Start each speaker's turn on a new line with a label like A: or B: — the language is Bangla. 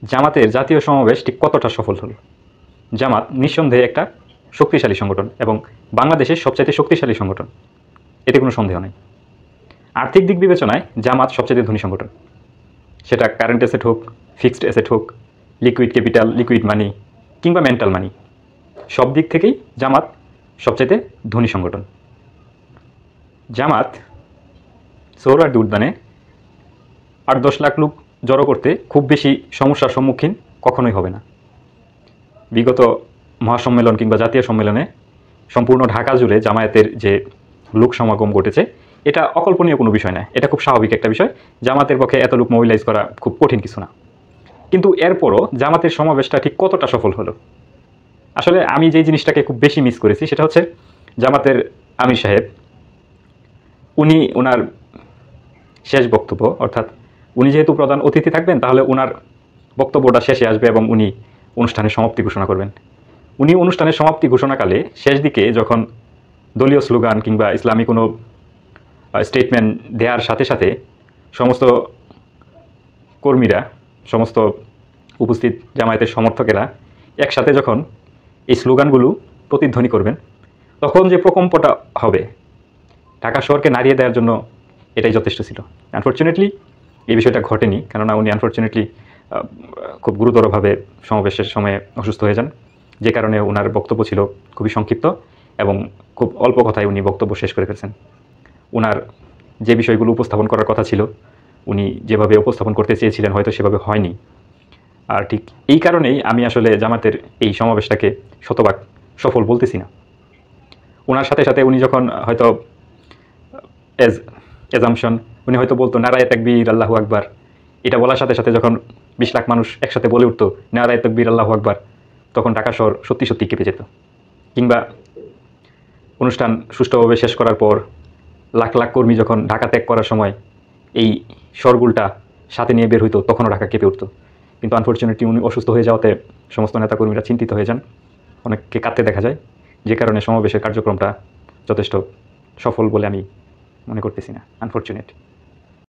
A: জামাতের জাতীয় সমাবেশ ঠিক কতটা সফল হলো? জামাত নিঃসন্দেহে একটা শক্তিশালী সংগঠন এবং বাংলাদেশের সবচাইতে শক্তিশালী সংগঠন, এতে কোনো সন্দেহ নেই। আর্থিক দিক বিবেচনায় জামাত সবচাইতে ধনী সংগঠন, সেটা কারেন্ট অ্যাসেট হোক, ফিক্সড অ্যাসেট হোক, লিকুইড ক্যাপিটাল, লিকুইড মানি কিংবা মেন্টাল মানি, সব দিক থেকেই জামাত সবচাইতে ধনী সংগঠন। জামাত সোহরাওয়ার্দী উদ্যানে 8-10 লাখ লোক জড়ো করতে খুব বেশি সমস্যার সম্মুখীন কখনোই হবে না। বিগত মহাসম্মেলন কিংবা জাতীয় সম্মেলনে সম্পূর্ণ ঢাকা জুড়ে জামায়াতের যে লোক সমাগম ঘটেছে, এটা অকল্পনীয় কোনো বিষয় না, এটা খুব স্বাভাবিক একটা বিষয়। জামাতের পক্ষে এত লোক মোবিলাইজ করা খুব কঠিন কিছু না। কিন্তু এরপরও জামাতের সমাবেশটা ঠিক কতটা সফল হলো? আসলে আমি যেই জিনিসটাকে খুব বেশি মিস করেছি সেটা হচ্ছে জামাতের আমির সাহেব, উনি ওনার শেষ বক্তব্য, অর্থাৎ উনি যেহেতু প্রধান অতিথি থাকবেন, তাহলে ওনার বক্তব্যটা শেষে আসবে এবং উনি অনুষ্ঠানের সমাপ্তি ঘোষণা করবেন। উনি অনুষ্ঠানের সমাপ্তি ঘোষণাকালে শেষ দিকে যখন দলীয় স্লোগান কিংবা ইসলামী কোনো স্টেটমেন্ট দেওয়ার সাথে সাথে সমস্ত কর্মীরা, সমস্ত উপস্থিত জামায়াতের সমর্থকেরা একসাথে যখন এই স্লোগানগুলো প্রতিধ্বনি করবেন, তখন যে প্রকম্পটা হবে ঢাকা শহরকে নাড়িয়ে দেওয়ার জন্য এটাই যথেষ্ট ছিল। আনফর্চুনেটলি এই বিষয়টা ঘটেনি, কেননা উনি আনফর্চুনেটলি খুব গুরুতরভাবে সমাবেশের সময়ে অসুস্থ হয়ে যান, যে কারণে ওনার বক্তব্য ছিল খুবই সংক্ষিপ্ত এবং খুব অল্প কথায় উনি বক্তব্য শেষ করে ফেলছেন। ওনার যে বিষয়গুলো উপস্থাপন করার কথা ছিল, উনি যেভাবে উপস্থাপন করতে চেয়েছিলেন হয়তো সেভাবে হয়নি। আর ঠিক এই কারণেই আমি আসলে জামাতের এই সমাবেশটাকে শতভাগ সফল বলতেছি না। ওনার সাথে সাথে উনি যখন হয়তো এজামশন উনি হয়তো বলতো নারায়ে তাকবীর আল্লাহু আকবার, এটা বলার সাথে সাথে যখন 20 লাখ মানুষ একসাথে বলে উঠতো নারায়ে তাকবীর আল্লাহু আকবার, তখন ঢাকা শহর সত্যি সত্যি কেঁপে যেত। কিংবা অনুষ্ঠান সুষ্ঠুভাবে শেষ করার পর লাখ লাখ কর্মী যখন ঢাকা ত্যাগ করার সময় এই শোরগোলটা সাথে নিয়ে বের হইতো, তখনও ঢাকা কেঁপে উঠতো। কিন্তু আনফর্চুনেটলি উনি অসুস্থ হয়ে যাওয়াতে সমস্ত নেতাকর্মীরা চিন্তিত হয়ে যান, অনেককে কাঁদতে দেখা যায়, যে কারণে সমাবেশের কার্যক্রমটা যথেষ্ট সফল বলে আমি মনে করতেছি না, আনফর্চুনেট।